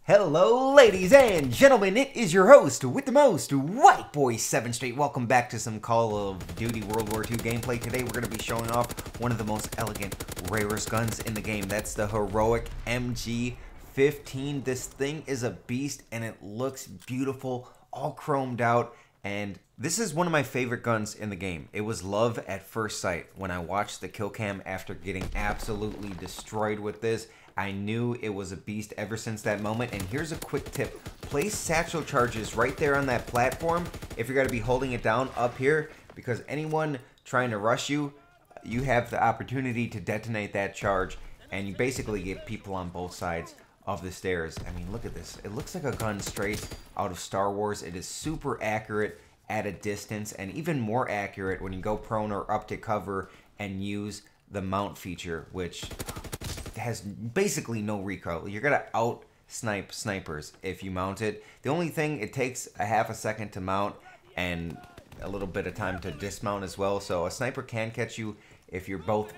Hello, ladies and gentlemen, it is your host with the most, White Boy 7 Straight. Welcome back to some Call of Duty World War II gameplay. Today we're going to be showing off one of the most elegant, rarest guns in the game. That's the heroic MG15. This thing is a beast and it looks beautiful, all chromed out, and this is one of my favorite guns in the game. It was love at first sight. When I watched the kill cam after getting absolutely destroyed with this, I knew it was a beast ever since that moment. And here's a quick tip. Place satchel charges right there on that platform if you're going to be holding it down up here, because anyone trying to rush you, you have the opportunity to detonate that charge, and you basically get people on both sides of the stairs. I mean, look at this. It looks like a gun straight out of Star Wars. It is super accurate at a distance, and even more accurate when you go prone or up to cover and use the mount feature, which has basically no recoil. You're gonna out snipe snipers if you mount it. The only thing, it takes a half a second to mount and a little bit of time to dismount as well. So a sniper can catch you if you're both,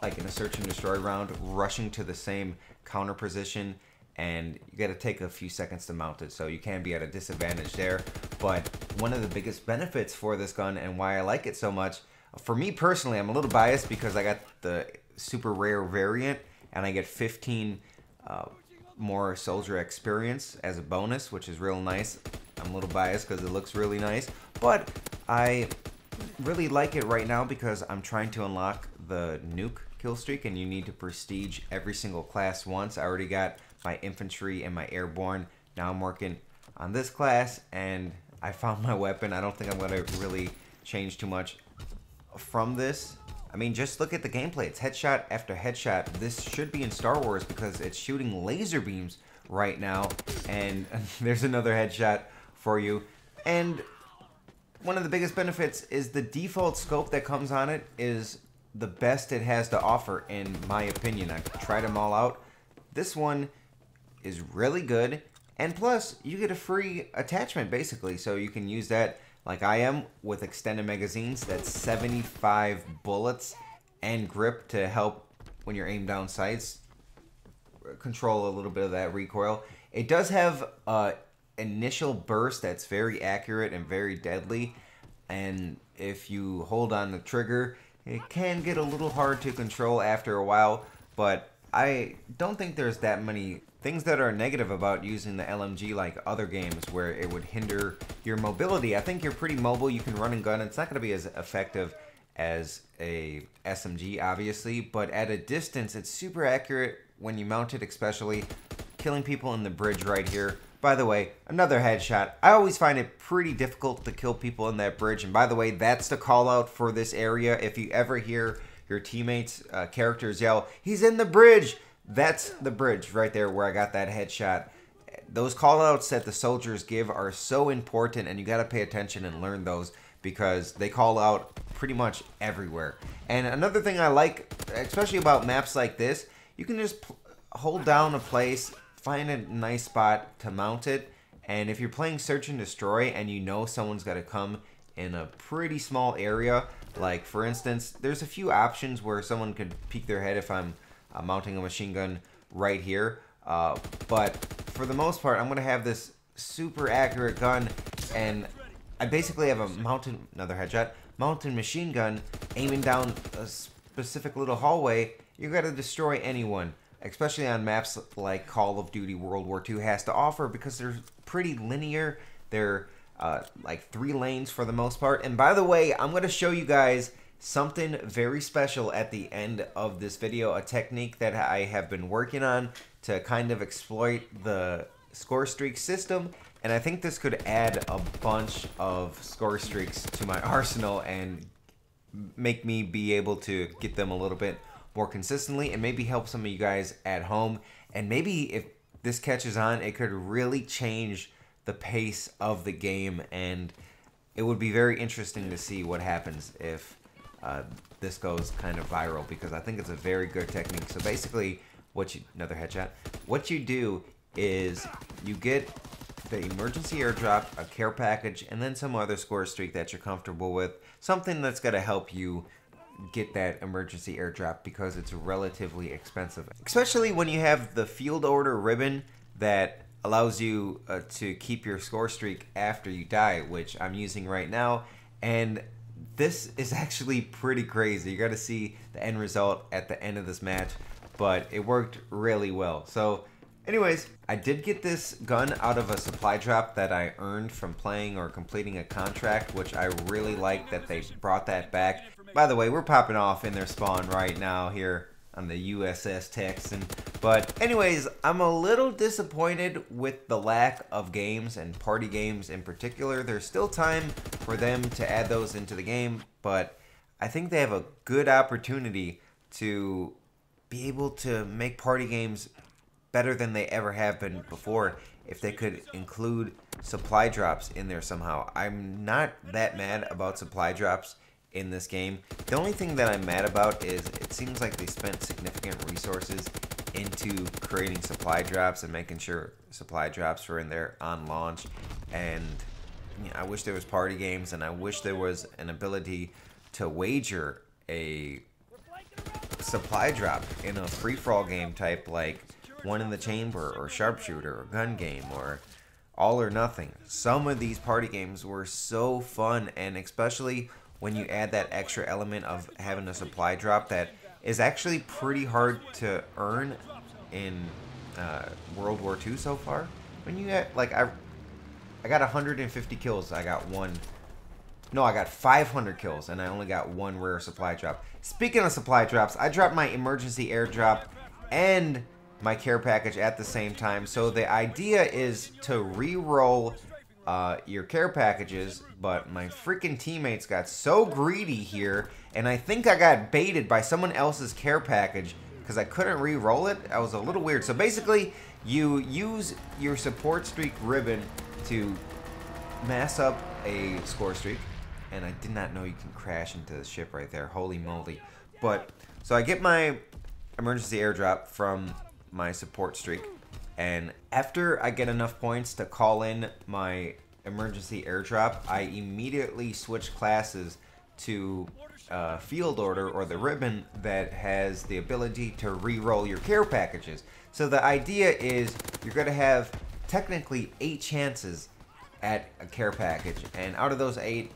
like in a search and destroy round, rushing to the same counter position, and you got to take a few seconds to mount it, so you can be at a disadvantage there. But one of the biggest benefits for this gun and why I like it so much, for me personally, I'm a little biased because I got the super rare variant and I get 15 more soldier experience as a bonus, which is real nice. I'm a little biased because it looks really nice, but I really like it right now because I'm trying to unlock the nuke kill streak, and you need to prestige every single class once. I already got my infantry and my airborne. Now I'm working on this class, and I found my weapon. I don't think I'm going to really change too much from this. I mean, just look at the gameplay. It's headshot after headshot. This should be in Star Wars because it's shooting laser beams right now. And there's another headshot for you. And one of the biggest benefits is the default scope that comes on it is the best it has to offer, in my opinion. I've tried them all out. This one is really good. And plus, you get a free attachment, basically. So you can use that like I am with extended magazines. That's 75 bullets and grip to help when you're aimed down sights, control a little bit of that recoil. It does have a initial burst that's very accurate and very deadly, and if you hold on the trigger, it can get a little hard to control after a while. But I don't think there's that many things that are negative about using the LMG like other games where it would hinder your mobility. I think you're pretty mobile. You can run and gun. It's not going to be as effective as a SMG, obviously, but at a distance, it's super accurate when you mount it, especially killing people in the bridge right here. By the way, another headshot. I always find it pretty difficult to kill people in that bridge. And by the way, that's the call out for this area. If you ever hear your teammates, characters yell, "He's in the bridge!" That's the bridge right there where I got that headshot. Those call outs that the soldiers give are so important, and you got to pay attention and learn those because they call out pretty much everywhere. And another thing I like, especially about maps like this, you can just hold down a place, find a nice spot to mount it, and if you're playing search and destroy and you know someone's got to come in a pretty small area, like for instance, there's a few options where someone could peek their head if I'm mounting a machine gun right here, but for the most part, I'm going to have this super accurate gun, and I basically have a another headshot, mounted machine gun aiming down a specific little hallway. You got to destroy anyone, especially on maps like Call of Duty World War II has to offer, because they're pretty linear. They're like 3 lanes for the most part. And by the way, I'm going to show you guys something very special at the end of this video, a technique that I have been working on to kind of exploit the score streak system. And I think this could add a bunch of score streaks to my arsenal and make me be able to get them a little bit more consistently, and maybe help some of you guys at home. And maybe if this catches on, it could really change the pace of the game, and it would be very interesting to see what happens if this goes kind of viral, because I think it's a very good technique. So basically, another headshot. What you do is you get the emergency airdrop, a care package, and then some other score streak that you're comfortable with. Something that's going to help you get that emergency airdrop because it's relatively expensive. Especially when you have the field order ribbon that allows you to keep your score streak after you die, which I'm using right now. And this is actually pretty crazy. You're going to see the end result at the end of this match, but it worked really well. So anyways, I did get this gun out of a supply drop that I earned from playing or completing a contract, which I really like that they brought that back. By the way, we're popping off in their spawn right now here on the USS Texan. But anyways, I'm a little disappointed with the lack of games and party games in particular. There's still time for them to add those into the game, but I think they have a good opportunity to be able to make party games better than they ever have been before if they could include supply drops in there somehow. I'm not that mad about supply drops in this game. The only thing that I'm mad about is it seems like they spent significant resources into creating supply drops and making sure supply drops were in there on launch. And you know, I wish there was party games, and I wish there was an ability to wager a supply drop in a free-for-all game type like One in the Chamber or Sharpshooter or Gun Game or All or Nothing. Some of these party games were so fun, and especially when you add that extra element of having a supply drop that is actually pretty hard to earn in World War II so far. When you get, like, I got 150 kills, I got 500 kills, and I only got one rare supply drop. Speaking of supply drops, I dropped my emergency airdrop and my care package at the same time. So the idea is to re-roll your care packages, but my freaking teammates got so greedy here, and I think I got baited by someone else's care package because I couldn't re-roll it. I was a little weird. So basically, you use your support streak ribbon to mass up a score streak, and I did not know you can crash into the ship right there. Holy moly. But so I get my emergency airdrop from my support streak, and after I get enough points to call in my emergency airdrop, I immediately switch classes to field order, or the ribbon that has the ability to re-roll your care packages. So the idea is you're going to have technically 8 chances at a care package, and out of those 8,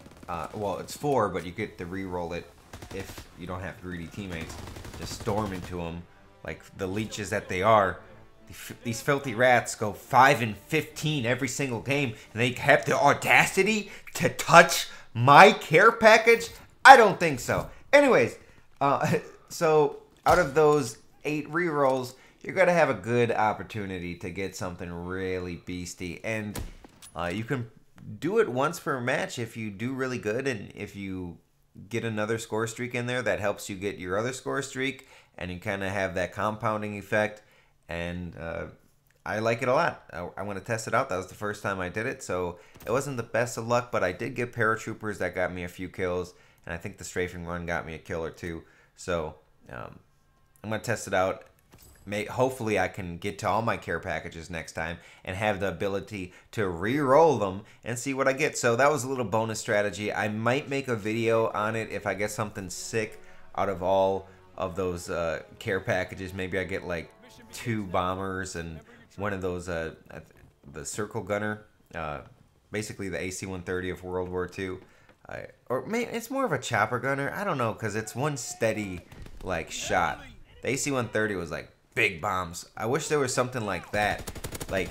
well, it's 4, but you get to re-roll it if you don't have greedy teammates. Just storm into them like the leeches that they are. These filthy rats go 5 and 15 every single game, and they have the audacity to touch my care package? I don't think so. Anyways, so out of those 8 rerolls, you're going to have a good opportunity to get something really beastie. And you can do it once per match if you do really good, and if you get another score streak in there that helps you get your other score streak, and you kind of have that compounding effect. And I like it a lot. I want to test it out. That was the first time I did it, so it wasn't the best of luck, but I did get paratroopers that got me a few kills, and I think the strafing run got me a kill or 2. So I'm going to test it out. Hopefully I can get to all my care packages next time and have the ability to re-roll them and see what I get. So that was a little bonus strategy. I might make a video on it if I get something sick out of all of those care packages. Maybe I get like 2 bombers and one of those the circle gunner, basically the AC-130 of World War II, or maybe it's more of a chopper gunner. I don't know, because it's one steady like shot. The AC-130 was like big bombs. I wish there was something like that. Like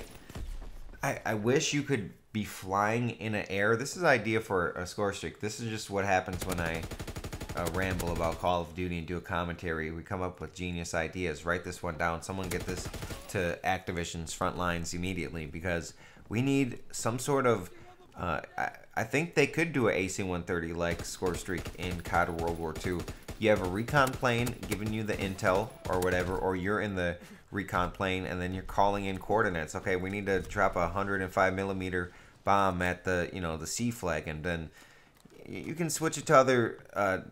I wish you could be flying in the air. This is an idea for a score streak. This is just what happens when I ramble about Call of Duty and do a commentary. We come up with genius ideas. Write this one down. Someone get this to Activision's front lines immediately, because we need some sort of I think they could do an AC-130 like score streak in COD World War II. You have a recon plane giving you the intel or whatever, or you're in the recon plane and then you're calling in coordinates. Okay, we need to drop a 105mm bomb at the the C flag, and then you can switch it to other.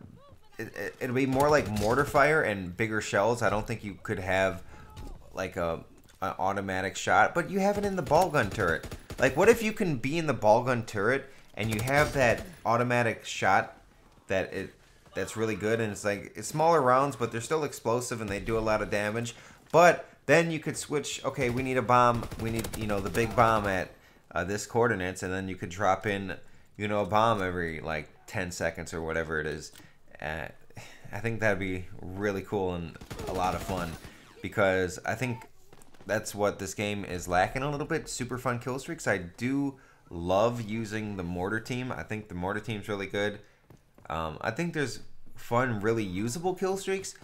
It'll be more like mortar fire and bigger shells. I don't think you could have like an automatic shot, but you have it in the ball gun turret. Like, what if you can be in the ball gun turret and you have that automatic shot that's really good, and it's like it's smaller rounds, but they're still explosive and they do a lot of damage. But Then you could switch, okay, we need a bomb, we need, you know, the big bomb at this coordinates, and then you could drop in, you know, a bomb every like 10 seconds or whatever it is. I think that'd be really cool and a lot of fun, because I think that's what this game is lacking a little bit. Super fun kill streaks. I do love using the Mortar team. I think the Mortar team's really good. I think there's fun, really usable kill streaks,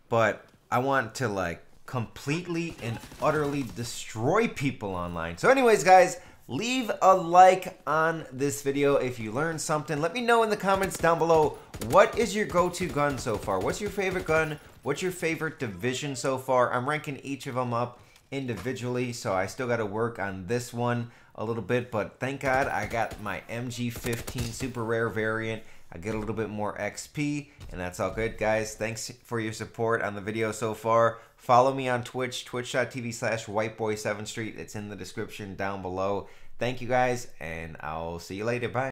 but I want to like completely and utterly destroy people online. So anyways, guys, leave a like on this video if you learned something. Let me know in the comments down below, what is your go-to gun so far? What's your favorite gun? What's your favorite division so far? I'm ranking each of them up individually, so I still got to work on this one a little bit, but thank God I got my MG15 super rare variant. I get a little bit more XP, and that's all good, guys. Thanks for your support on the video so far. Follow me on Twitch, twitch.tv/whiteboy7street. It's in the description down below. Thank you, guys, and I'll see you later. Bye.